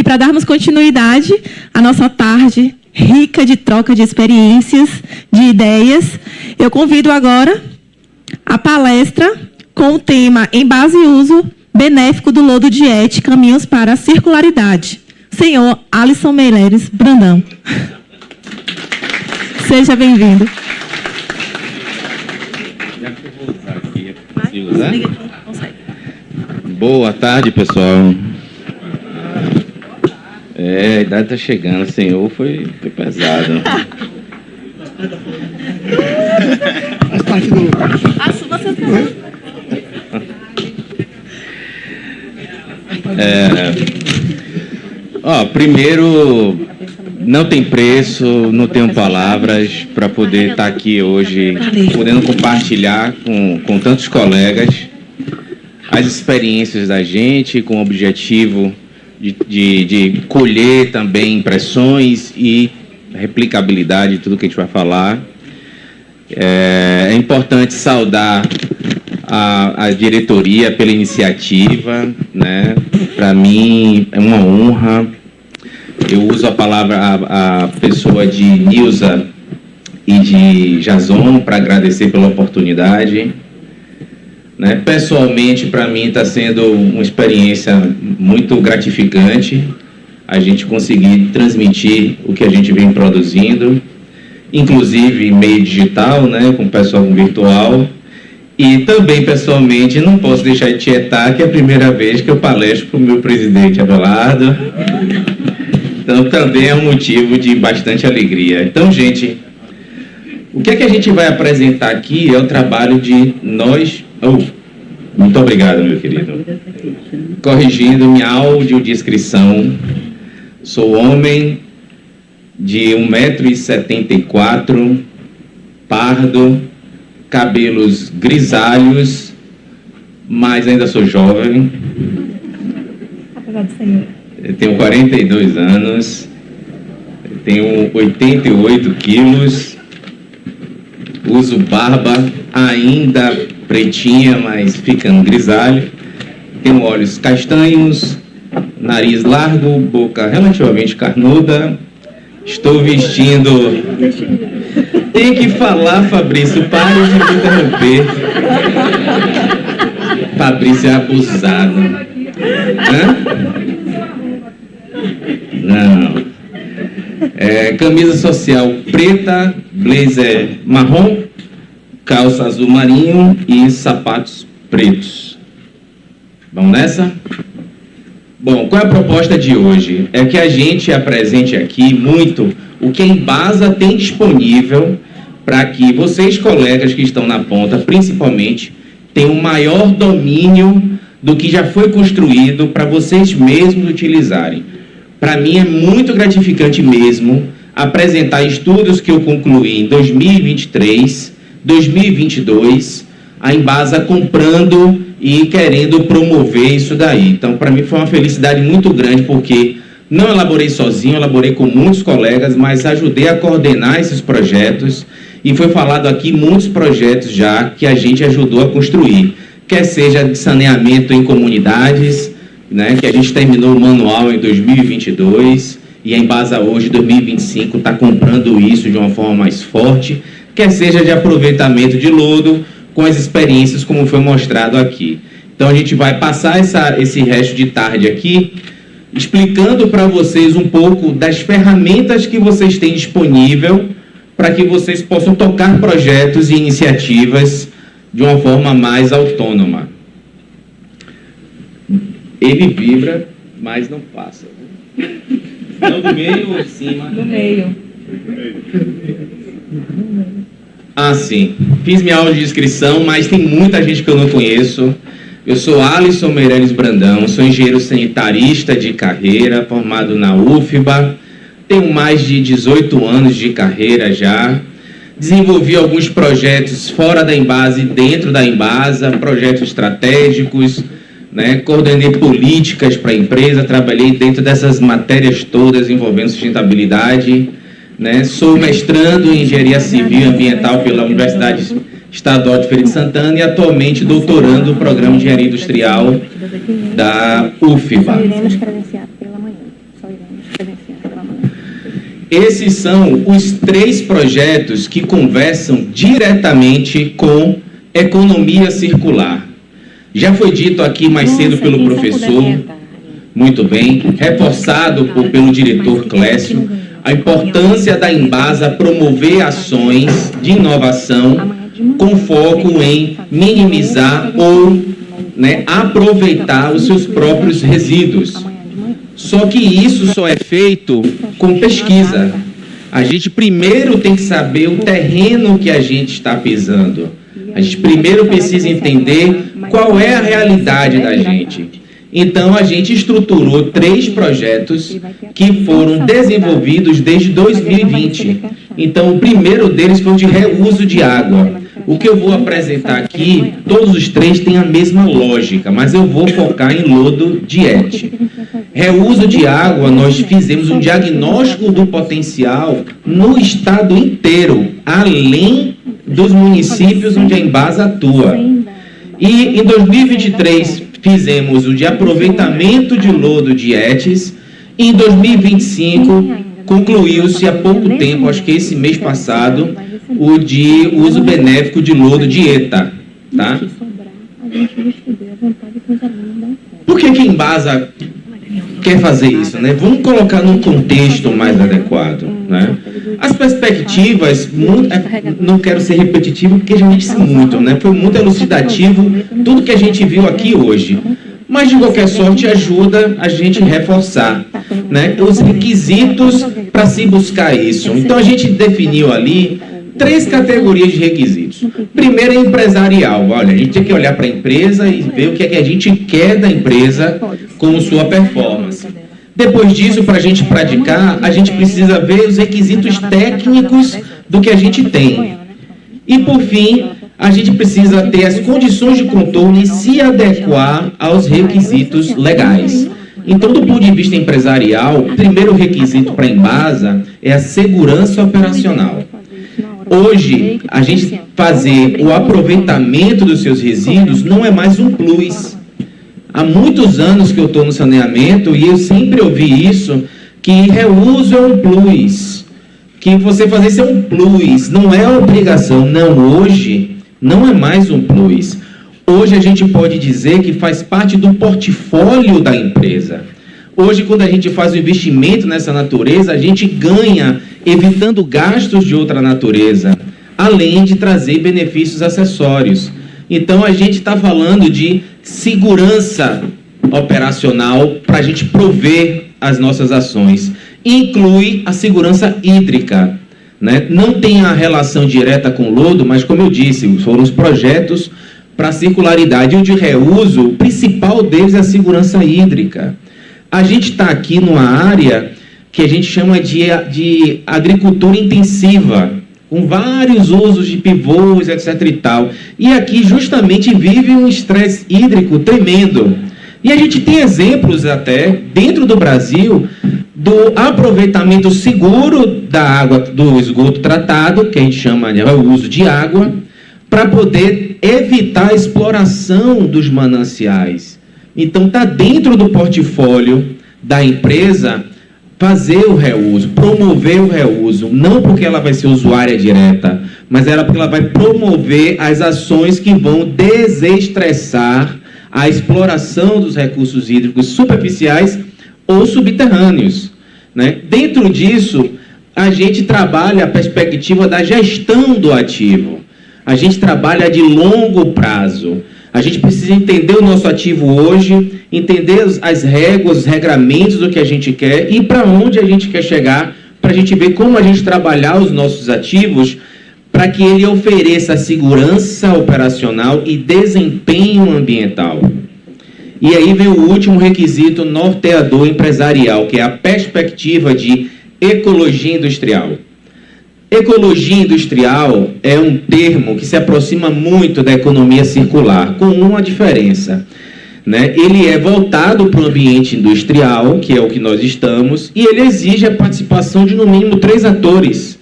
para darmos continuidade à nossa tarde rica de troca de experiências, de ideias, eu convido agora a palestra com o tema Embase e Uso Benéfico do Lodo de ET, Caminhos para a Circularidade. Senhor Alisson Meireles Brandão. Seja bem-vindo. Boa tarde, pessoal. A idade está chegando, o senhor foi pesado. Faz parte do... Primeiro, não tem preço, não tenho palavras para poder estar aqui hoje, podendo compartilhar com tantos colegas as experiências da gente, com o objetivo de colher também impressões e replicabilidade de tudo que a gente vai falar. É importante saudar a diretoria pela iniciativa, né? Para mim é uma honra. Eu uso a palavra, a pessoa de Nilza e de Jason para agradecer pela oportunidade. Né? Pessoalmente, para mim, está sendo uma experiência muito gratificante a gente conseguir transmitir o que a gente vem produzindo, inclusive em meio digital, né, com o pessoal virtual. E também, pessoalmente, não posso deixar de tietar que é a primeira vez que eu palestro para o meu presidente Abelardo. Então, também é um motivo de bastante alegria. Então, gente, o que é que a gente vai apresentar aqui é o trabalho de nós... muito obrigado, meu querido. Corrigindo minha audiodescrição, sou homem de 1,74 m, pardo, cabelos grisalhos, mas ainda sou jovem. Apesar do Senhor. Eu tenho 42 anos, tenho 88 quilos, uso barba ainda pretinha, mas ficando grisalho. Tenho olhos castanhos, nariz largo, boca relativamente carnuda. Estou vestindo... Tem que falar, Fabrício, pare de me interromper. Fabrício é abusado. Hã? Não. Camisa social preta, blazer marrom, calça azul marinho e sapatos pretos. Vamos nessa? Bom, qual é a proposta de hoje? É que a gente apresente aqui muito o que a Embasa tem disponível para que vocês, colegas que estão na ponta, principalmente, tenham um maior domínio do que já foi construído para vocês mesmos utilizarem. Para mim é muito gratificante mesmo apresentar estudos que eu concluí em 2023, 2022, a Embasa comprando e querendo promover isso daí. Então, para mim foi uma felicidade muito grande, porque não elaborei sozinho, elaborei com muitos colegas, mas ajudei a coordenar esses projetos, e foi falado aqui muitos projetos já que a gente ajudou a construir, quer seja de saneamento em comunidades, né, que a gente terminou o manual em 2022, e a Embasa hoje, 2025, está comprando isso de uma forma mais forte, quer seja de aproveitamento de lodo, com as experiências como foi mostrado aqui. Então, a gente vai passar esse resto de tarde aqui, explicando para vocês um pouco das ferramentas que vocês têm disponível para que vocês possam tocar projetos e iniciativas de uma forma mais autônoma. Ele vibra, mas não passa. Não do meio ou de cima? Do meio. Ah, sim. Fiz minha audiodescrição, mas tem muita gente que eu não conheço. Eu sou Alisson Meireles Brandão, sou engenheiro sanitarista de carreira, formado na UFBA. Tenho mais de 18 anos de carreira já. Desenvolvi alguns projetos fora da Embasa e dentro da Embasa, projetos estratégicos, né? Coordenei políticas para a empresa, trabalhei dentro dessas matérias todas envolvendo sustentabilidade, né? Sou mestrando em Engenharia Civil e Ambiental pela Universidade Estadual de Feira de Santana e atualmente doutorando no Programa de Engenharia Industrial da UFBA. Esses são os 3 projetos que conversam diretamente com economia circular. Já foi dito aqui mais cedo pelo professor, muito bem, reforçado pelo diretor Clécio, a importância da Embasa promover ações de inovação com foco em minimizar ou aproveitar os seus próprios resíduos. Só que isso só é feito com pesquisa. A gente primeiro tem que saber o terreno que a gente está pisando. A gente primeiro precisa entender qual é a realidade da gente. Então, a gente estruturou 3 projetos que foram desenvolvidos desde 2020. Então, o primeiro deles foi o de reuso de água. O que eu vou apresentar aqui, todos os 3 têm a mesma lógica, mas eu vou focar em lodo Diete. Reuso de água, nós fizemos um diagnóstico do potencial no estado inteiro, além dos municípios onde a Embasa atua. E em 2023 fizemos o de aproveitamento de lodo Dietes. Em 2025 concluiu-se há pouco tempo, acho que esse mês passado, o de uso benéfico de lodo Dieta. Tá? Por que a Embasa quer fazer isso, né? Vamos colocar num contexto mais adequado, né? As perspectivas, não quero ser repetitivo porque já disse muito, né? Foi muito elucidativo tudo que a gente viu aqui hoje. Mas, de qualquer sorte, ajuda a gente a reforçar, né, os requisitos para se buscar isso. Então, a gente definiu ali 3 categorias de requisitos. Primeiro é empresarial. Olha, a gente tem que olhar para a empresa e ver o que é que a gente quer da empresa com sua performance. Depois disso, para a gente praticar, a gente precisa ver os requisitos técnicos do que a gente tem. E, por fim, a gente precisa ter as condições de contorno e se adequar aos requisitos legais. Então, do ponto de vista empresarial, o primeiro requisito para a Embasa é a segurança operacional. Hoje, a gente fazer o aproveitamento dos seus resíduos não é mais um plus. Há muitos anos que eu estou no saneamento e eu sempre ouvi isso, que reuso é um plus. Que você fazer isso é um plus, não é obrigação. Não, hoje não é mais um plus. Hoje a gente pode dizer que faz parte do portfólio da empresa. Hoje, quando a gente faz o investimento nessa natureza, a gente ganha evitando gastos de outra natureza, além de trazer benefícios acessórios. Então, a gente está falando de segurança operacional para a gente prover as nossas ações. Inclui a segurança hídrica, né? Não tem a relação direta com o lodo, mas, como eu disse, foram os projetos para circularidade. E o de reuso, o principal deles é a segurança hídrica. A gente está aqui numa área que a gente chama de agricultura intensiva, com vários usos de pivôs, etc. e tal. E aqui justamente vive um estresse hídrico tremendo. E a gente tem exemplos até, dentro do Brasil, do aproveitamento seguro da água do esgoto tratado, que a gente chama de uso de água, para poder evitar a exploração dos mananciais. Então, está dentro do portfólio da empresa fazer o reuso, promover o reuso, não porque ela vai ser usuária direta, mas porque ela vai promover as ações que vão desestressar a exploração dos recursos hídricos superficiais ou subterrâneos, né? Dentro disso, a gente trabalha a perspectiva da gestão do ativo. A gente trabalha de longo prazo. A gente precisa entender o nosso ativo hoje, entender as réguas, os regramentos do que a gente quer e para onde a gente quer chegar, para a gente ver como a gente trabalhar os nossos ativos para que ele ofereça segurança operacional e desempenho ambiental. E aí vem o último requisito norteador empresarial, que é a perspectiva de ecologia industrial. Ecologia industrial é um termo que se aproxima muito da economia circular, com uma diferença, né? Ele é voltado para o ambiente industrial, que é o que nós estamos, e ele exige a participação de, no mínimo, 3 atores.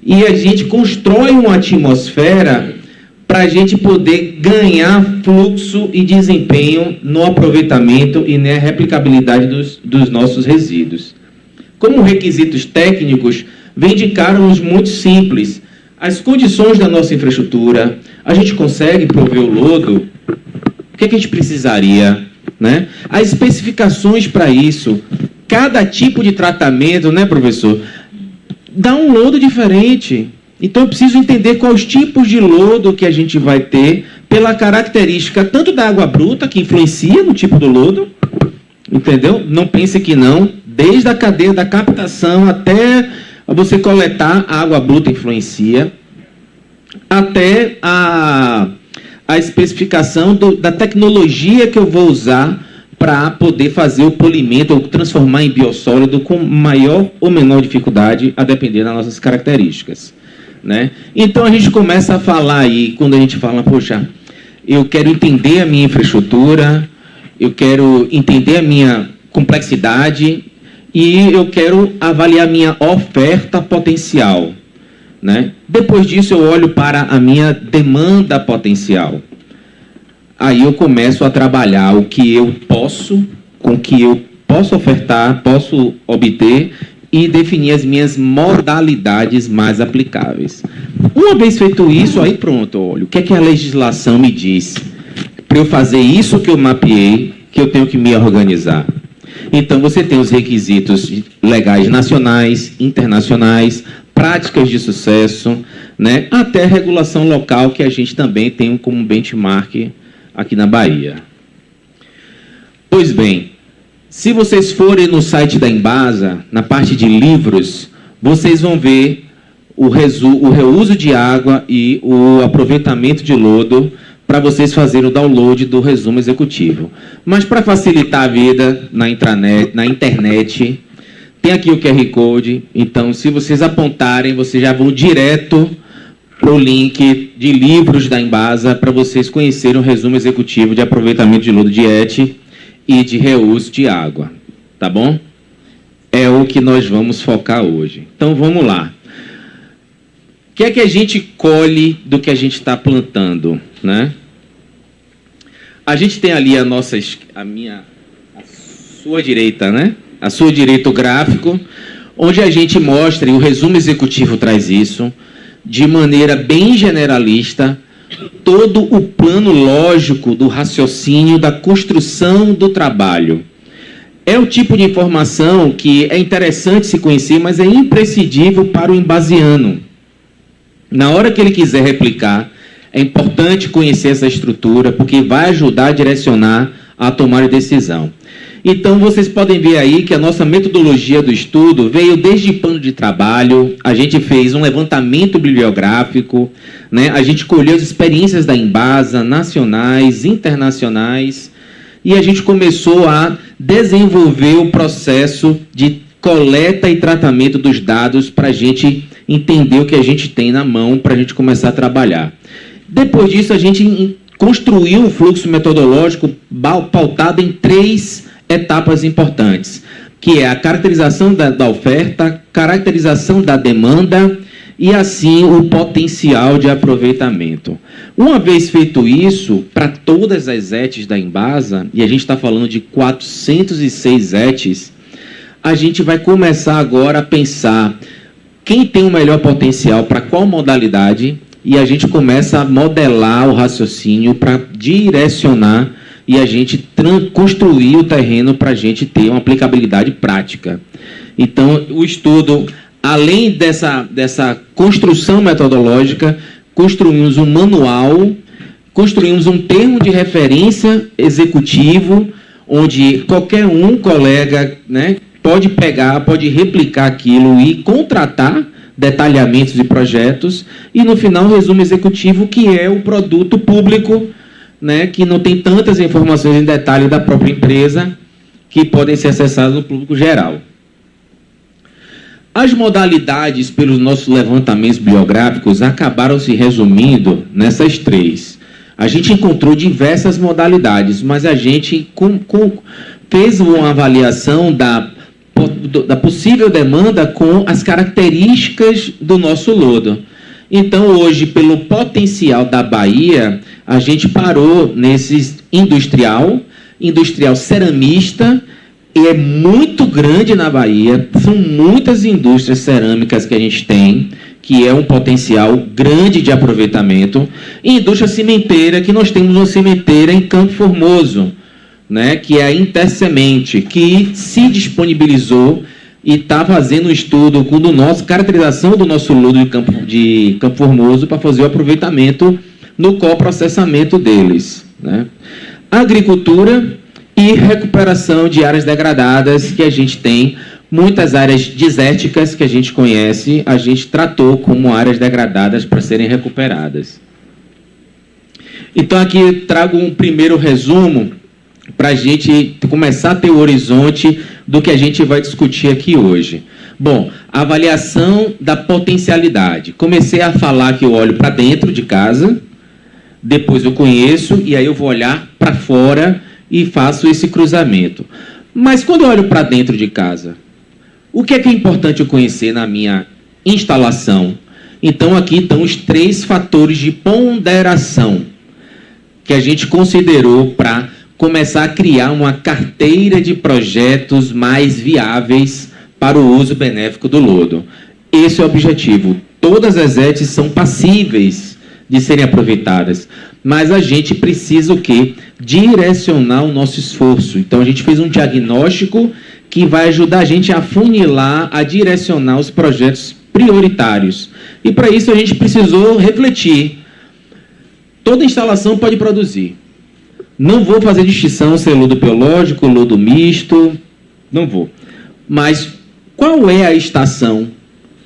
E a gente constrói uma atmosfera para a gente poder ganhar fluxo e desempenho no aproveitamento e na replicabilidade dos nossos resíduos. Como requisitos técnicos, vem de cara uns muito simples. As condições da nossa infraestrutura, a gente consegue prover o lodo? O que a gente precisaria? Né? As especificações para isso, cada tipo de tratamento, né, professor, dá um lodo diferente. Então, eu preciso entender quais os tipos de lodo que a gente vai ter, pela característica tanto da água bruta, que influencia no tipo do lodo, entendeu? Não pense que não, desde a cadeia da captação até você coletar, a água bruta influencia, até a especificação da tecnologia que eu vou usar para poder fazer o polimento ou transformar em biossólido com maior ou menor dificuldade, a depender das nossas características. Né? Então, a gente começa a falar aí, quando a gente fala, poxa, eu quero entender a minha infraestrutura, eu quero entender a minha complexidade e eu quero avaliar a minha oferta potencial. Né? Depois disso, eu olho para a minha demanda potencial. Aí eu começo a trabalhar o que eu posso, com o que eu posso ofertar, posso obter e definir as minhas modalidades mais aplicáveis. Uma vez feito isso, aí pronto, olha, o que é que a legislação me diz? Para eu fazer isso que eu mapeei, que eu tenho que me organizar. Então, você tem os requisitos legais nacionais, internacionais, práticas de sucesso, né, até a regulação local, que a gente também tem como benchmark aqui na Bahia. Pois bem, se vocês forem no site da Embasa, na parte de livros, vocês vão ver o reuso de água e o aproveitamento de lodo para vocês fazerem o download do resumo executivo. Mas para facilitar a vida na internet, tem aqui o QR Code, então se vocês apontarem, vocês já vão direto para o link de livros da Embasa para vocês conhecerem o resumo executivo de aproveitamento de lodo de ET e de reuso de água, tá bom? É o que nós vamos focar hoje. Então, vamos lá. O que é que a gente colhe do que a gente está plantando, né? A gente tem ali a sua direita, né? A sua direita, o gráfico, onde a gente mostra, e o resumo executivo traz isso, de maneira bem generalista, todo o plano lógico do raciocínio, da construção do trabalho. É o tipo de informação que é interessante se conhecer, mas é imprescindível para o embasiano. Na hora que ele quiser replicar, é importante conhecer essa estrutura, porque vai ajudar a direcionar a tomar a decisão. Então, vocês podem ver aí que a nossa metodologia do estudo veio desde plano de trabalho, a gente fez um levantamento bibliográfico, né? A gente colheu as experiências da Embasa, nacionais, internacionais, e a gente começou a desenvolver o processo de coleta e tratamento dos dados para a gente entender o que a gente tem na mão para a gente começar a trabalhar. Depois disso, a gente construiu um fluxo metodológico pautado em 3 etapas importantes, que é a caracterização da oferta, caracterização da demanda e, assim, o potencial de aproveitamento. Uma vez feito isso, para todas as ETs da Embasa, e a gente está falando de 406 ETs, a gente vai começar agora a pensar quem tem o melhor potencial para qual modalidade, e a gente começa a modelar o raciocínio para direcionar e a gente construir o terreno para a gente ter uma aplicabilidade prática. Então, o estudo, além dessa construção metodológica, construímos um manual, construímos um termo de referência executivo, onde qualquer colega, né, pode pegar, pode replicar aquilo e contratar detalhamentos de projetos, e no final, o resumo executivo, que é o produto público, né, que não tem tantas informações em detalhe da própria empresa, que podem ser acessadas no público geral. As modalidades pelos nossos levantamentos biográficos acabaram se resumindo nessas 3. A gente encontrou diversas modalidades, mas a gente fez uma avaliação da possível demanda com as características do nosso lodo. Então, hoje, pelo potencial da Bahia, a gente parou nesse industrial ceramista, e é muito grande na Bahia, são muitas indústrias cerâmicas que a gente tem, que é um potencial grande de aproveitamento, e indústria cimenteira, que nós temos uma cimenteira em Campo Formoso, né, que é a Intersemente, que se disponibilizou e está fazendo um estudo com caracterização do nosso lodo de Campo Formoso para fazer o aproveitamento no coprocessamento deles, né? Agricultura e recuperação de áreas degradadas, que a gente tem muitas áreas desérticas que a gente conhece, a gente tratou como áreas degradadas para serem recuperadas. Então, aqui trago um primeiro resumo para a gente começar a ter o horizonte do que a gente vai discutir aqui hoje. Bom, avaliação da potencialidade. Comecei a falar que eu olho para dentro de casa, depois eu conheço, e aí eu vou olhar para fora e faço esse cruzamento. Mas quando eu olho para dentro de casa, o que é importante eu conhecer na minha instalação? Então, aqui estão os 3 fatores de ponderação que a gente considerou para começar a criar uma carteira de projetos mais viáveis para o uso benéfico do lodo. Esse é o objetivo. Todas as ETs são passíveis de serem aproveitadas, mas a gente precisa o quê? Direcionar o nosso esforço. Então, a gente fez um diagnóstico que vai ajudar a gente a afunilar, a direcionar os projetos prioritários. E, para isso, a gente precisou refletir. Toda instalação pode produzir. Não vou fazer distinção se é lodo biológico, lodo misto, não vou. Mas qual é a estação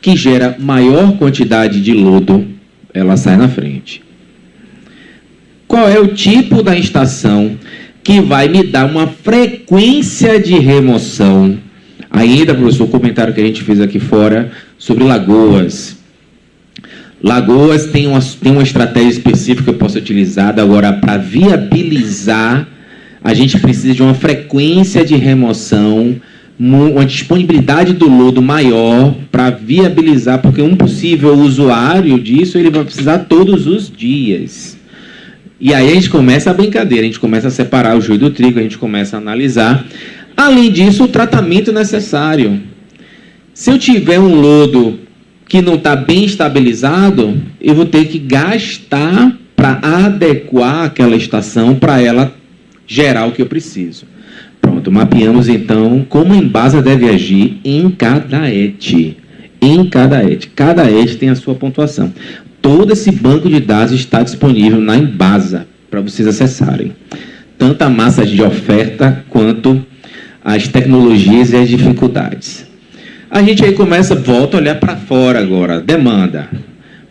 que gera maior quantidade de lodo? Ela sai na frente. Qual é o tipo da estação que vai me dar uma frequência de remoção? Ainda, professor, o comentário que a gente fez aqui fora sobre lagoas. Lagoas tem uma estratégia específica que eu posso utilizar. Agora, para viabilizar, a gente precisa de uma frequência de remoção, uma disponibilidade do lodo maior para viabilizar, porque um possível usuário disso, ele vai precisar todos os dias. E aí a gente começa a brincadeira, a gente começa a separar o joio do trigo, a gente começa a analisar. Além disso, o tratamento necessário. Se eu tiver um lodo que não está bem estabilizado, eu vou ter que gastar para adequar aquela estação para ela gerar o que eu preciso. Pronto, mapeamos então como a Embasa deve agir em cada ET. Em cada ET. Cada ET tem a sua pontuação. Todo esse banco de dados está disponível na Embasa para vocês acessarem. Tanto a massa de oferta quanto as tecnologias e as dificuldades. A gente aí volta a olhar para fora agora, demanda.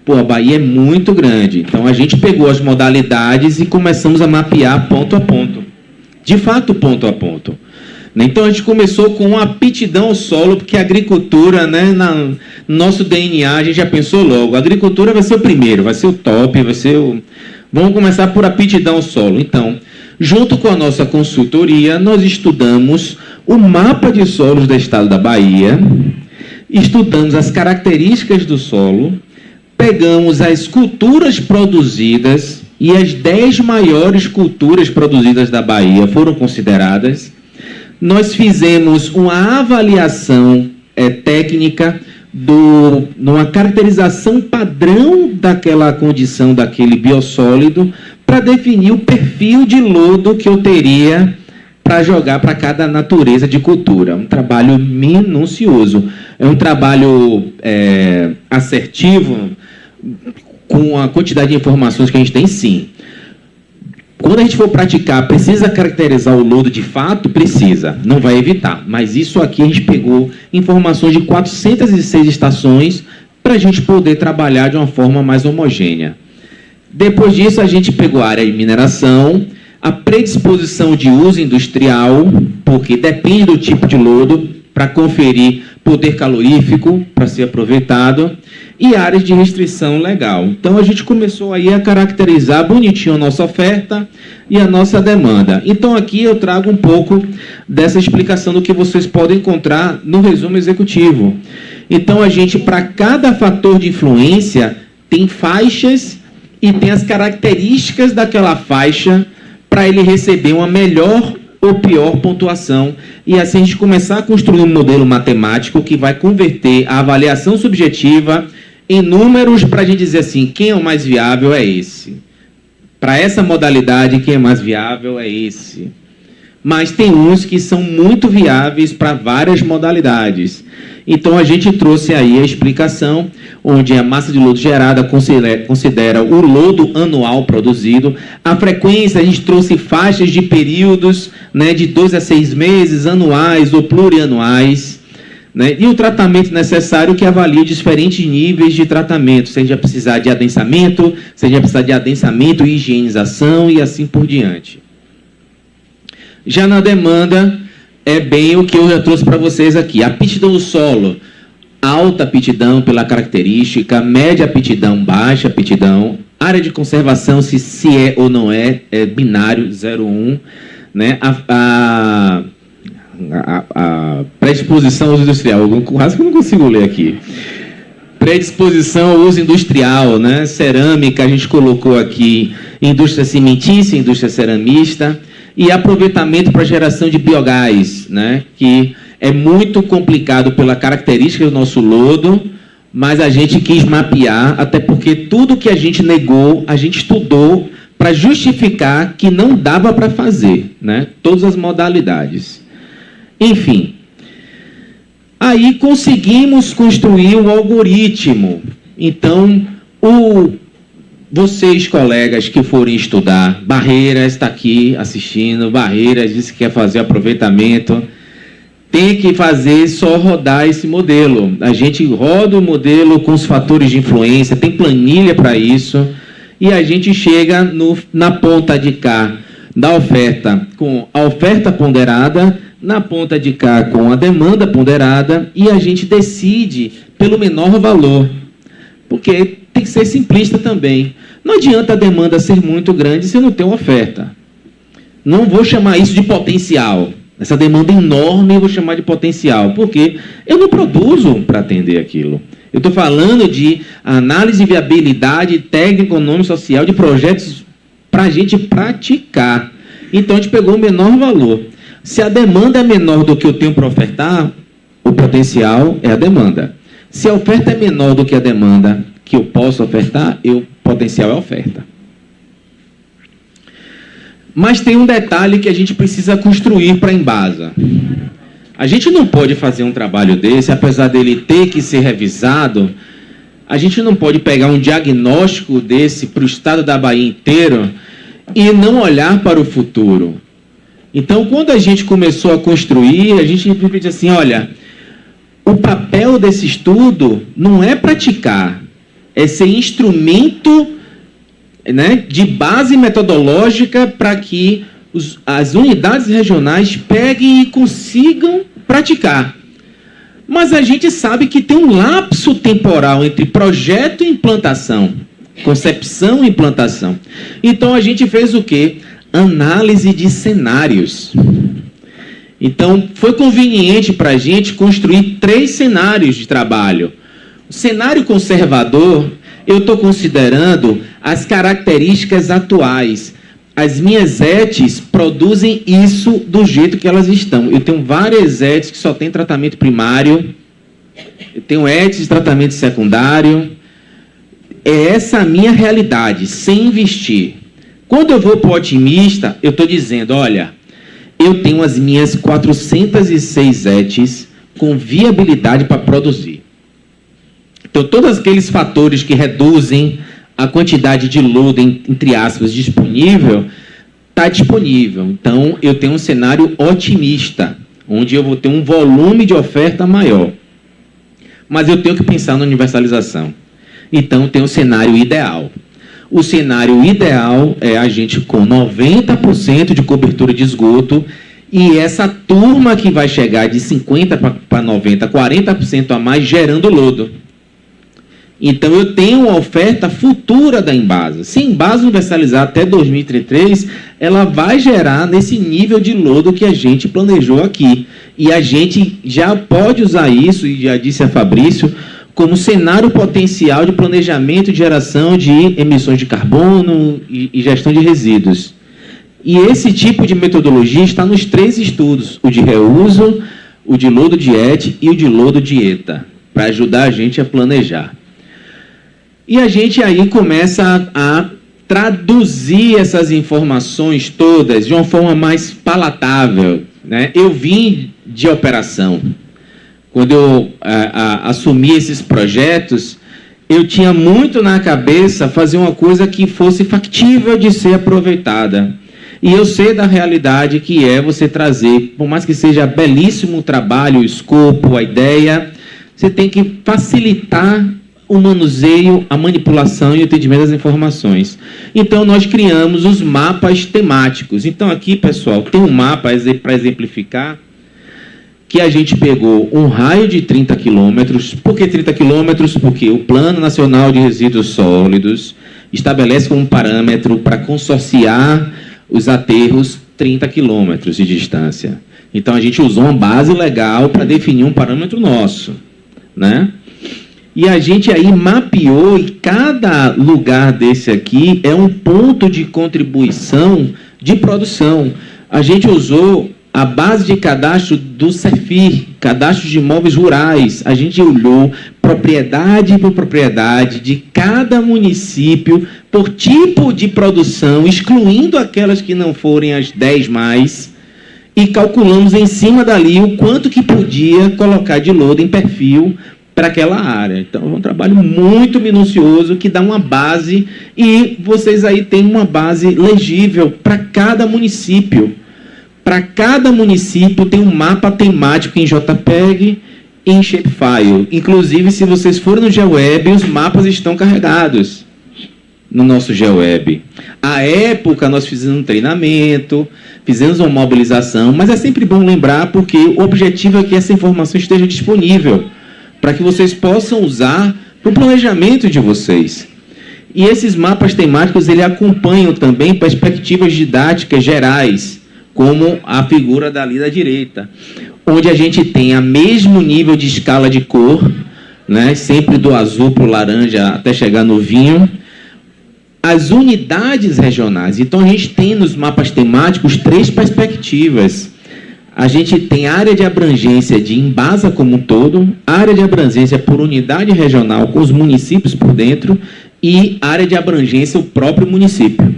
Pô, a Bahia é muito grande, então a gente pegou as modalidades e começamos a mapear ponto a ponto. De fato, ponto a ponto. Então a gente começou com aptidão ao solo, porque a agricultura, né, no nosso DNA, a gente já pensou logo, a agricultura vai ser o primeiro, vai ser o top, vai ser o... Vamos começar por aptidão ao solo. Então, junto com a nossa consultoria, nós estudamos o mapa de solos do estado da Bahia, estudamos as características do solo, pegamos as culturas produzidas, e as 10 maiores culturas produzidas da Bahia foram consideradas. Nós fizemos uma avaliação técnica, numa caracterização padrão daquela condição, daquele biossólido, para definir o perfil de lodo que eu teria para jogar para cada natureza de cultura. Um trabalho minucioso. É um trabalho assertivo, com a quantidade de informações que a gente tem, sim. Quando a gente for praticar, precisa caracterizar o lodo de fato? Precisa, não vai evitar. Mas isso aqui a gente pegou informações de 406 estações para a gente poder trabalhar de uma forma mais homogênea. Depois disso, a gente pegou a área de mineração, a predisposição de uso industrial, porque depende do tipo de lodo, para conferir poder calorífico, para ser aproveitado, e áreas de restrição legal. Então, a gente começou aí a caracterizar bonitinho a nossa oferta e a nossa demanda. Então, aqui eu trago um pouco dessa explicação do que vocês podem encontrar no resumo executivo. Então, a gente, para cada fator de influência, tem faixas e tem as características daquela faixa para ele receber uma melhor ou pior pontuação. E assim a gente começar a construir um modelo matemático que vai converter a avaliação subjetiva em números para a gente dizer assim, quem é o mais viável é esse. Para essa modalidade, quem é mais viável é esse. Mas tem uns que são muito viáveis para várias modalidades. Então, a gente trouxe aí a explicação, onde a massa de lodo gerada considera o lodo anual produzido. A frequência, a gente trouxe faixas de períodos, né, de 2 a 6 meses, anuais ou plurianuais. Né, e o tratamento necessário que avalia diferentes níveis de tratamento, se a gente vai precisar de adensamento, se a gente vai precisar de adensamento e higienização e assim por diante. Já na demanda, é bem o que eu já trouxe para vocês aqui. Aptidão do solo, alta aptidão pela característica, média aptidão, baixa aptidão, área de conservação, se é ou não é binário, 0, 1, né? A predisposição ao uso industrial, quase que eu não consigo ler aqui. Predisposição ao uso industrial, né? Cerâmica, a gente colocou aqui indústria cimentícia, indústria ceramista, e aproveitamento para geração de biogás, né? Que é muito complicado pela característica do nosso lodo, mas a gente quis mapear, até porque tudo que a gente negou, a gente estudou para justificar que não dava para fazer, né? Todas as modalidades. Enfim, aí conseguimos construir um algoritmo. Então, vocês, colegas que forem estudar, Barreiras está aqui assistindo, Barreiras disse que quer fazer aproveitamento, tem que fazer só rodar esse modelo. A gente roda o modelo com os fatores de influência, tem planilha para isso, e a gente chega na ponta de cá da oferta com a oferta ponderada, na ponta de cá com a demanda ponderada, e a gente decide pelo menor valor, porque tem que ser simplista também. Não adianta a demanda ser muito grande se não tem uma oferta. Não vou chamar isso de potencial. Essa demanda enorme eu vou chamar de potencial, porque eu não produzo para atender aquilo. Eu estou falando de análise de viabilidade técnico, econômico, social de projetos para a gente praticar. Então, a gente pegou o menor valor. Se a demanda é menor do que eu tenho para ofertar, o potencial é a demanda. Se a oferta é menor do que a demanda que eu posso ofertar, o potencial é a oferta. Mas tem um detalhe que a gente precisa construir para a Embasa. A gente não pode fazer um trabalho desse, apesar dele ter que ser revisado, a gente não pode pegar um diagnóstico desse para o estado da Bahia inteiro e não olhar para o futuro. Então, quando a gente começou a construir, a gente disse assim, olha, o papel desse estudo não é praticar, é ser instrumento, né, de base metodológica para que as unidades regionais peguem e consigam praticar. Mas a gente sabe que tem um lapso temporal entre projeto e implantação, concepção e implantação. Então, a gente fez o quê? Análise de cenários. Então, foi conveniente para a gente construir 3 cenários de trabalho. O cenário conservador, eu estou considerando as características atuais. As minhas ETs produzem isso do jeito que elas estão. Eu tenho várias ETs que só tem tratamento primário. Eu tenho ETs de tratamento secundário. É essa a minha realidade, sem investir. Quando eu vou para o otimista, eu estou dizendo, olha, eu tenho as minhas 406 ETs com viabilidade para produzir. Então, todos aqueles fatores que reduzem a quantidade de lodo, entre aspas, disponível, está disponível. Então, eu tenho um cenário otimista, onde eu vou ter um volume de oferta maior. Mas eu tenho que pensar na universalização. Então, tem um cenário ideal. O cenário ideal é a gente com 90% de cobertura de esgoto e essa turma que vai chegar de 50% para 90%, 40% a mais gerando lodo. Então, eu tenho uma oferta futura da Embasa. Se a Embasa universalizar até 2033, ela vai gerar nesse nível de lodo que a gente planejou aqui. E a gente já pode usar isso, e já disse a Fabrício, como cenário potencial de planejamento de geração de emissões de carbono e gestão de resíduos. E esse tipo de metodologia está nos 3 estudos, o de reuso, o de lodo de ET e o de lodo de ETA, para ajudar a gente a planejar. E a gente aí começa a traduzir essas informações todas de uma forma mais palatável, né? Eu vim de operação. Quando eu assumi esses projetos, eu tinha muito na cabeça fazer uma coisa que fosse factível de ser aproveitada. E eu sei da realidade que é você trazer, por mais que seja belíssimo o trabalho, o escopo, a ideia, você tem que facilitar o manuseio, a manipulação e o entendimento das informações. Então, nós criamos os mapas temáticos. Então, aqui, pessoal, tem um mapa para exemplificar, que a gente pegou um raio de 30 quilômetros. Por que 30 quilômetros? Porque o Plano Nacional de Resíduos Sólidos estabelece como parâmetro para consorciar os aterros 30 quilômetros de distância. Então, a gente usou uma base legal para definir um parâmetro nosso, né? E a gente aí mapeou, e cada lugar desse aqui é um ponto de contribuição de produção. A gente usou a base de cadastro do CEFIR, cadastro de imóveis rurais. A gente olhou propriedade por propriedade de cada município por tipo de produção, excluindo aquelas que não forem as 10 mais, e calculamos em cima dali o quanto que podia colocar de lodo em perfil para aquela área. Então, é um trabalho muito minucioso que dá uma base, e vocês aí têm uma base legível para cada município. Para cada município tem um mapa temático em JPEG e em Shapefile. Inclusive, se vocês forem no GeoWeb, os mapas estão carregados no nosso GeoWeb. À época, nós fizemos um treinamento, fizemos uma mobilização, mas é sempre bom lembrar, porque o objetivo é que essa informação esteja disponível, para que vocês possam usar para o planejamento de vocês. E esses mapas temáticos, ele acompanham também perspectivas didáticas gerais, como a figura dali da direita, onde a gente tem a mesmo nível de escala de cor, né, sempre do azul para o laranja até chegar no vinho, as unidades regionais. Então, a gente tem nos mapas temáticos 3 perspectivas. A gente tem área de abrangência de Embasa como um todo, área de abrangência por unidade regional com os municípios por dentro e área de abrangência o próprio município.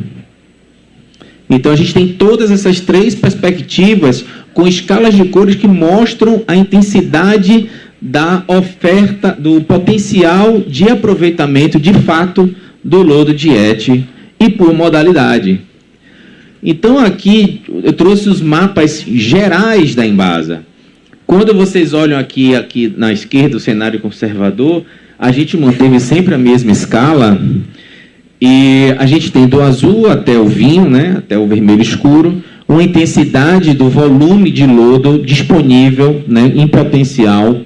Então, a gente tem todas essas 3 perspectivas com escalas de cores que mostram a intensidade da oferta, do potencial de aproveitamento, de fato, do lodo de ET e por modalidade. Então, aqui, eu trouxe os mapas gerais da Embasa. Quando vocês olham aqui na esquerda, o cenário conservador, a gente manteve sempre a mesma escala. E a gente tem do azul até o vinho, né, até o vermelho escuro, uma intensidade do volume de lodo disponível, né, em potencial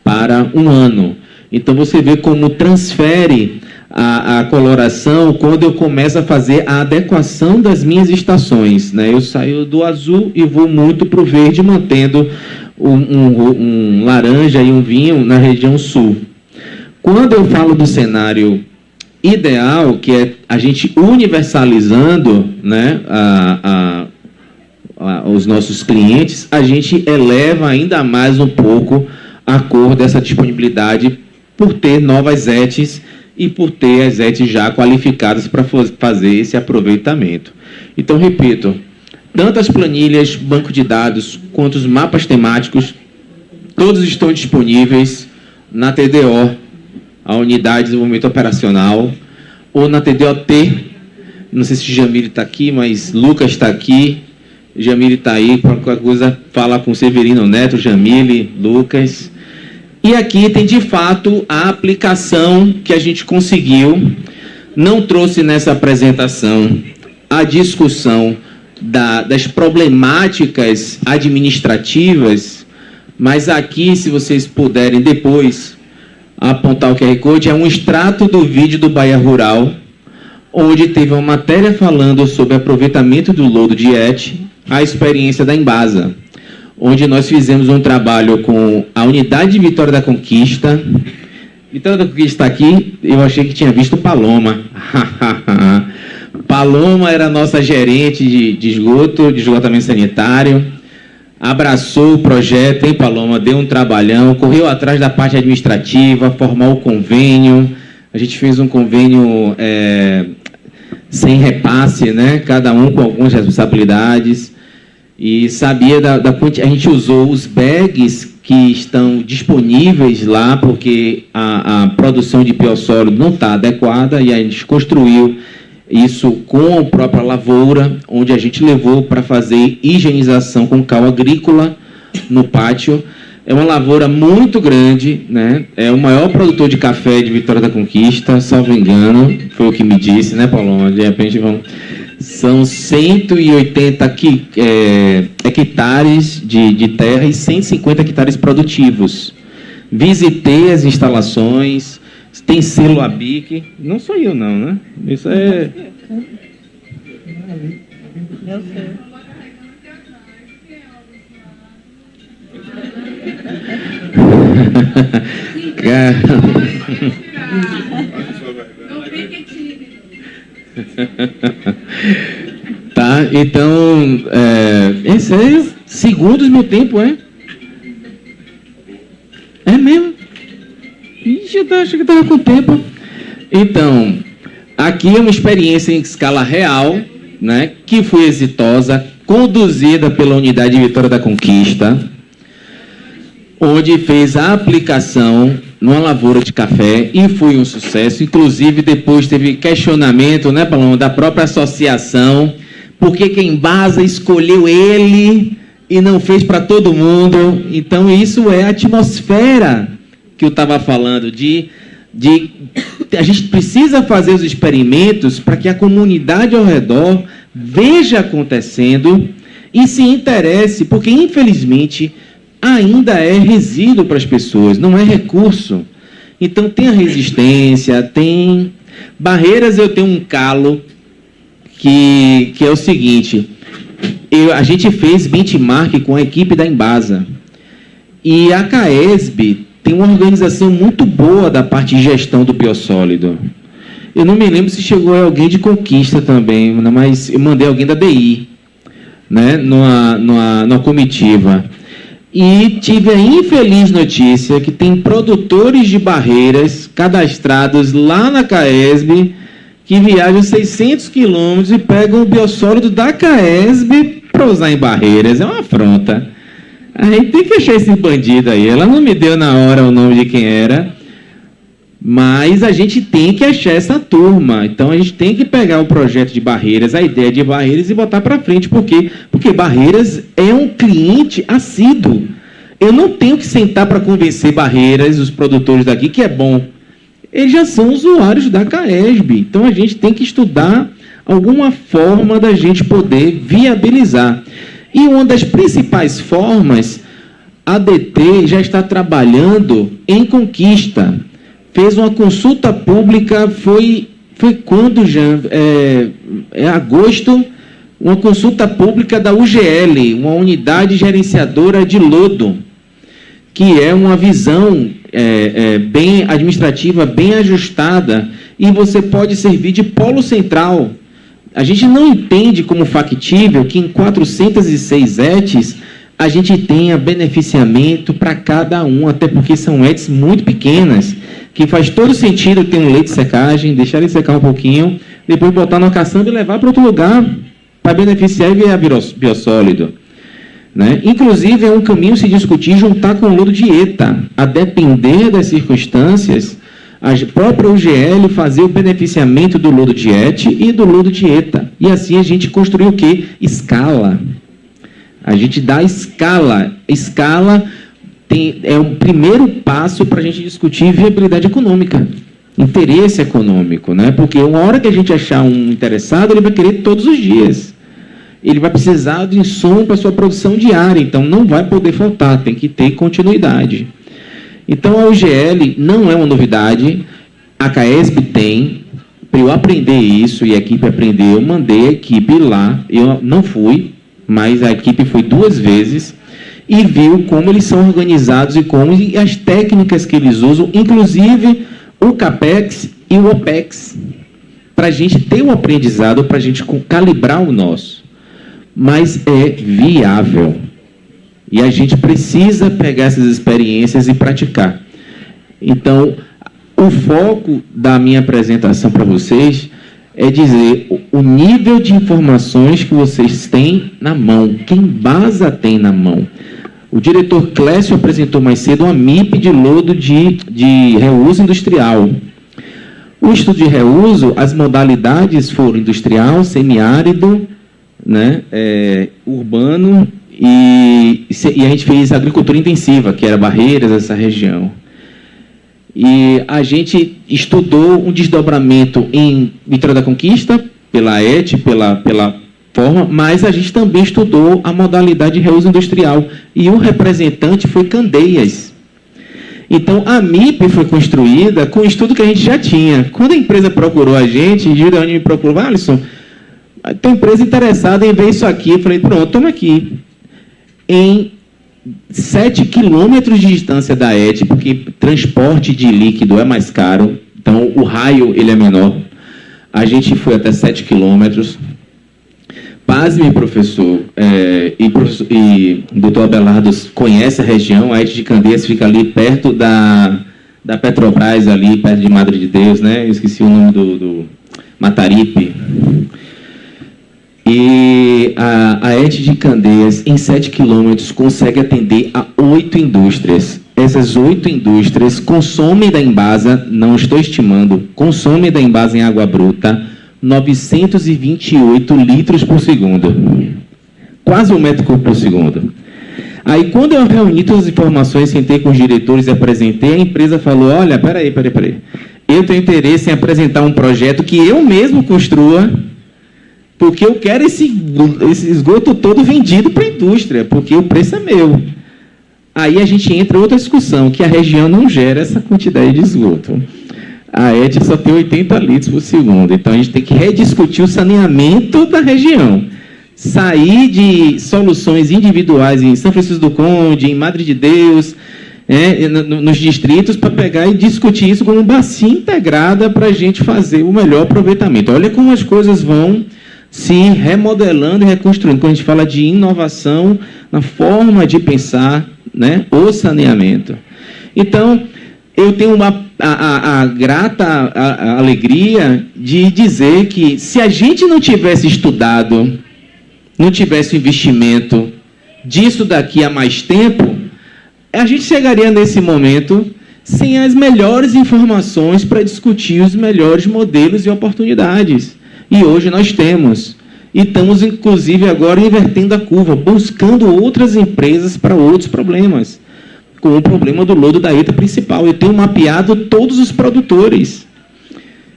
para um ano. Então, você vê como transfere a coloração quando eu começo a fazer a adequação das minhas estações, né? Eu saio do azul e vou muito para o verde, mantendo um laranja e um vinho na região sul. Quando eu falo do cenário ideal, que é a gente universalizando, né, os nossos clientes, a gente eleva ainda mais um pouco a cor dessa disponibilidade por ter novas ETs e por ter as ETs já qualificadas para fazer esse aproveitamento. Então, repito, tanto as planilhas, banco de dados, quanto os mapas temáticos, todos estão disponíveis na TDO, a Unidade de Desenvolvimento Operacional, ou na TDOT, não sei se o Jamile está aqui, mas Lucas está aqui, Jamile está aí, qualquer coisa, fala com Severino Neto, Jamile, Lucas. E aqui tem, de fato, a aplicação que a gente conseguiu. Não trouxe nessa apresentação a discussão das problemáticas administrativas, mas aqui, se vocês puderem depois apontar o QR Code, é um extrato do vídeo do Bahia Rural, onde teve uma matéria falando sobre aproveitamento do lodo de ET, a experiência da Embasa, onde nós fizemos um trabalho com a Unidade de Vitória da Conquista Vitória da Conquista está aqui, eu achei que tinha visto Paloma. Paloma era a nossa gerente de esgoto, de esgotamento sanitário. Abraçou o projeto, hein, Paloma? Deu um trabalhão, correu atrás da parte administrativa, formou o convênio. A gente fez um convênio sem repasse, né? Cada um com algumas responsabilidades. E sabia da quantidade. A gente usou os bags que estão disponíveis lá, porque a produção de biossólido não está adequada, e a gente construiu isso com a própria lavoura, onde a gente levou para fazer higienização com cal agrícola no pátio. É uma lavoura muito grande, né? É o maior produtor de café de Vitória da Conquista, salvo engano, foi o que me disse, né, Paulo? De repente são 180 hectares de terra e 150 hectares produtivos. Visitei as instalações, tem selo ABIC. Não sou eu, não, né? Isso é... Eu sei. Tá, então, esse é segundos meu tempo, é? É mesmo? Ixi, eu achei que estava com tempo. Então, aqui é uma experiência em escala real, né, que foi exitosa, conduzida pela Unidade de Vitória da Conquista, onde fez a aplicação numa lavoura de café e foi um sucesso. Inclusive, depois teve questionamento, né, Paloma, da própria associação, porque quem Embasa escolheu ele e não fez para todo mundo. Então, isso é a atmosfera que eu estava falando, a gente precisa fazer os experimentos para que a comunidade ao redor veja acontecendo e se interesse, porque, infelizmente, ainda é resíduo para as pessoas, não é recurso. Então, tem a resistência, tem barreiras. Eu tenho um calo que é o seguinte, a gente fez benchmark com a equipe da Embasa, e a CAESB tem uma organização muito boa da parte de gestão do biossólido. Eu não me lembro se chegou alguém de Conquista também, mas eu mandei alguém da DI, né, numa comitiva. E tive a infeliz notícia que tem produtores de barreiras cadastrados lá na CAESB que viajam 600 quilômetros e pegam o biossólido da CAESB para usar em barreiras. É uma afronta. A gente tem que achar esse bandido aí. Ela não me deu na hora o nome de quem era, mas a gente tem que achar essa turma. Então, a gente tem que pegar o projeto de barreiras, a ideia de barreiras, e botar para frente. Por quê? Porque barreiras é um cliente assíduo. Eu não tenho que sentar para convencer barreiras, os produtores daqui, que é bom. Eles já são usuários da CAESB. Então, a gente tem que estudar alguma forma da gente poder viabilizar. E uma das principais formas, a DT já está trabalhando em Conquista. Fez uma consulta pública, foi quando, Jean? Agosto, uma consulta pública da UGL, uma unidade gerenciadora de lodo, que é uma visão bem administrativa, bem ajustada, e você pode servir de polo central. A gente não entende como factível que em 406 ETs a gente tenha beneficiamento para cada um, até porque são ETs muito pequenas, que faz todo sentido ter um leite de secagem, deixar ele secar um pouquinho, depois botar na caçamba e levar para outro lugar, para beneficiar e virar biossólido. Né? Inclusive, é um caminho se discutir juntar com o lodo de ETA, a depender das circunstâncias, a própria UGL fazer o beneficiamento do lodo de ET e do lodo de ETA. E assim a gente construiu o quê? Escala. A gente dá escala. Escala é o primeiro passo para a gente discutir viabilidade econômica, interesse econômico, né? Porque uma hora que a gente achar um interessado, ele vai querer todos os dias. Ele vai precisar de insumo para a sua produção diária, então não vai poder faltar, tem que ter continuidade. Então, a UGL não é uma novidade, a CAESB tem. Para eu aprender isso e a equipe aprender, eu mandei a equipe lá, eu não fui, mas a equipe foi 2 vezes, e viu como eles são organizados e as técnicas que eles usam, inclusive o CAPEX e o OPEX, para a gente ter um aprendizado, para a gente calibrar o nosso. Mas é viável. E a gente precisa pegar essas experiências e praticar. Então, o foco da minha apresentação para vocês é dizer o nível de informações que vocês têm na mão, que Embasa tem na mão. O diretor Clécio apresentou mais cedo uma MIP de lodo de reuso industrial. O estudo de reuso, as modalidades foram industrial, semiárido, né, urbano, e a gente fez agricultura intensiva, que era Barreiras, essa região. E a gente estudou um desdobramento em Vitória da Conquista, pela ET, pela forma, mas a gente também estudou a modalidade de reuso industrial. E o representante foi Candeias. Então, a MIP foi construída com o estudo que a gente já tinha. Quando a empresa procurou a gente, Gideone me procurou, Alisson, tem empresa interessada em ver isso aqui. Eu falei, pronto, toma aqui. Em 7 quilômetros de distância da ET, porque transporte de líquido é mais caro, então o raio ele é menor. A gente foi até 7 quilômetros. Pasme, professor, e o doutor Abelardo conhece a região, a ET de Candeias fica ali perto da Petrobras, ali perto de Madre de Deus, né? Eu esqueci o nome do Mataripe. E a ET de Candeias, em 7 quilômetros, consegue atender a 8 indústrias. Essas 8 indústrias consomem da Embasa, não estou estimando, consomem da Embasa em água bruta 928 litros por segundo. Quase 1 metro cúbico por segundo. Aí, quando eu reuni todas as informações, sentei com os diretores e apresentei, a empresa falou, olha, peraí. Eu tenho interesse em apresentar um projeto que eu mesmo construa, porque eu quero esse esgoto todo vendido para a indústria, porque o preço é meu. Aí a gente entra em outra discussão, que a região não gera essa quantidade de esgoto. A ET só tem 80 litros por segundo, então a gente tem que rediscutir o saneamento da região. Sair de soluções individuais em São Francisco do Conde, em Madre de Deus, nos distritos, para pegar e discutir isso como uma bacia integrada para a gente fazer o melhor aproveitamento. Olha como as coisas vão se remodelando e reconstruindo. Quando a gente fala de inovação na forma de pensar, né, o saneamento. Então, eu tenho a grata alegria de dizer que, se a gente não tivesse estudado, não tivesse investimento disso daqui a mais tempo, a gente chegaria nesse momento sem as melhores informações para discutir os melhores modelos e oportunidades. E hoje nós temos. E estamos, inclusive, agora invertendo a curva, buscando outras empresas para outros problemas, como o problema do lodo da ETA principal. Eu tenho mapeado todos os produtores.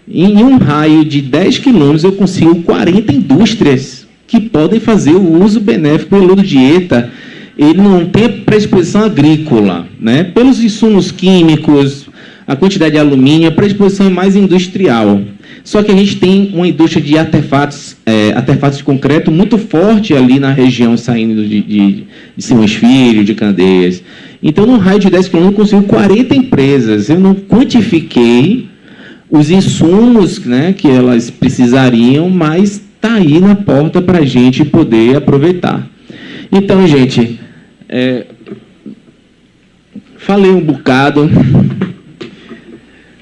Em um raio de 10 quilômetros, eu consigo 40 indústrias que podem fazer o uso benéfico do lodo de ETA. Ele não tem predisposição agrícola, né? Pelos insumos químicos, a quantidade de alumínio, a predisposição é mais industrial. Só que a gente tem uma indústria de artefatos de concreto muito forte ali na região, saindo de Simões Filho, de Candeias. Então, no raio de 10 quilômetros, eu consigo 40 empresas. Eu não quantifiquei os insumos, né, que elas precisariam, mas está aí na porta para a gente poder aproveitar. Então, gente, falei um bocado.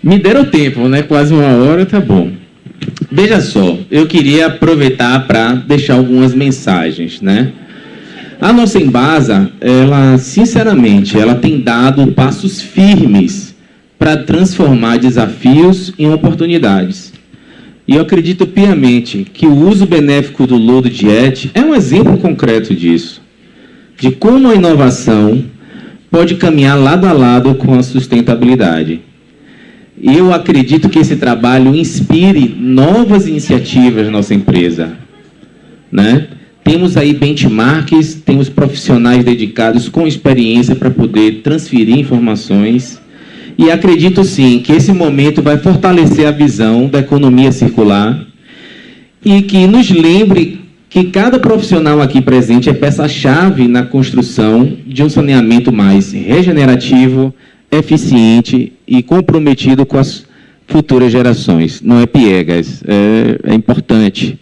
Me deram tempo, né? Quase 1 hora, tá bom. Veja só, eu queria aproveitar para deixar algumas mensagens, né? A nossa Embasa, ela, sinceramente, ela tem dado passos firmes para transformar desafios em oportunidades. E eu acredito piamente que o uso benéfico do lodo de ET é um exemplo concreto disso, de como a inovação pode caminhar lado a lado com a sustentabilidade. Eu acredito que esse trabalho inspire novas iniciativas na nossa empresa, né? Temos aí benchmarks, temos profissionais dedicados com experiência para poder transferir informações, e acredito sim que esse momento vai fortalecer a visão da economia circular e que nos lembre que cada profissional aqui presente é peça-chave na construção de um saneamento mais regenerativo, eficiente e comprometido com as futuras gerações. Não é piegas, é importante.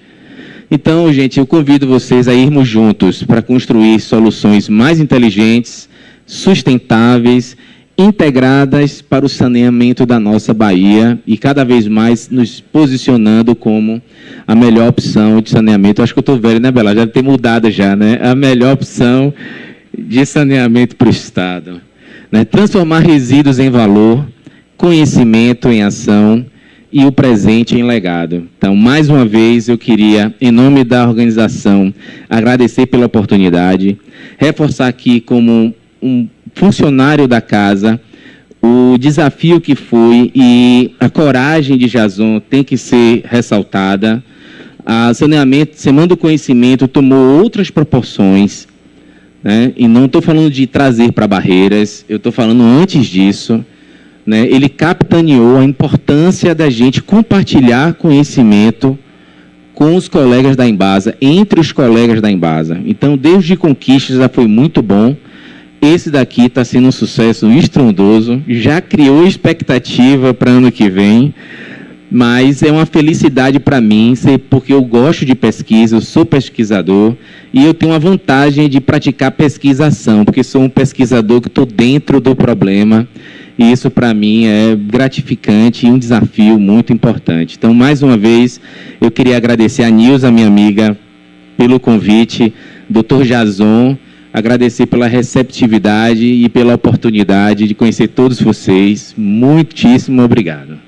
Então, gente, eu convido vocês a irmos juntos para construir soluções mais inteligentes, sustentáveis, integradas para o saneamento da nossa Bahia e cada vez mais nos posicionando como a melhor opção de saneamento. Acho que eu estou velho, né, Bela? Já deve ter mudado já, né? A melhor opção de saneamento para o Estado. Né? Transformar resíduos em valor, conhecimento em ação e o presente em legado. Então, mais uma vez, eu queria, em nome da organização, agradecer pela oportunidade, reforçar aqui como um funcionário da casa, o desafio que foi e a coragem de Jason tem que ser ressaltada. A saneamento, Semana do Conhecimento tomou outras proporções, né? E não estou falando de trazer para Barreiras, eu estou falando antes disso, né? Ele capitaneou a importância da gente compartilhar conhecimento com os colegas da Embasa, entre os colegas da Embasa. Então, desde Conquistas já foi muito bom. Esse daqui está sendo um sucesso estrondoso, já criou expectativa para ano que vem, mas é uma felicidade para mim, porque eu gosto de pesquisa, eu sou pesquisador, e eu tenho a vantagem de praticar pesquisação, porque sou um pesquisador que estou dentro do problema, e isso para mim é gratificante e um desafio muito importante. Então, mais uma vez, eu queria agradecer a Nilza, minha amiga, pelo convite, Dr. Jason, agradecer pela receptividade e pela oportunidade de conhecer todos vocês. Muitíssimo obrigado.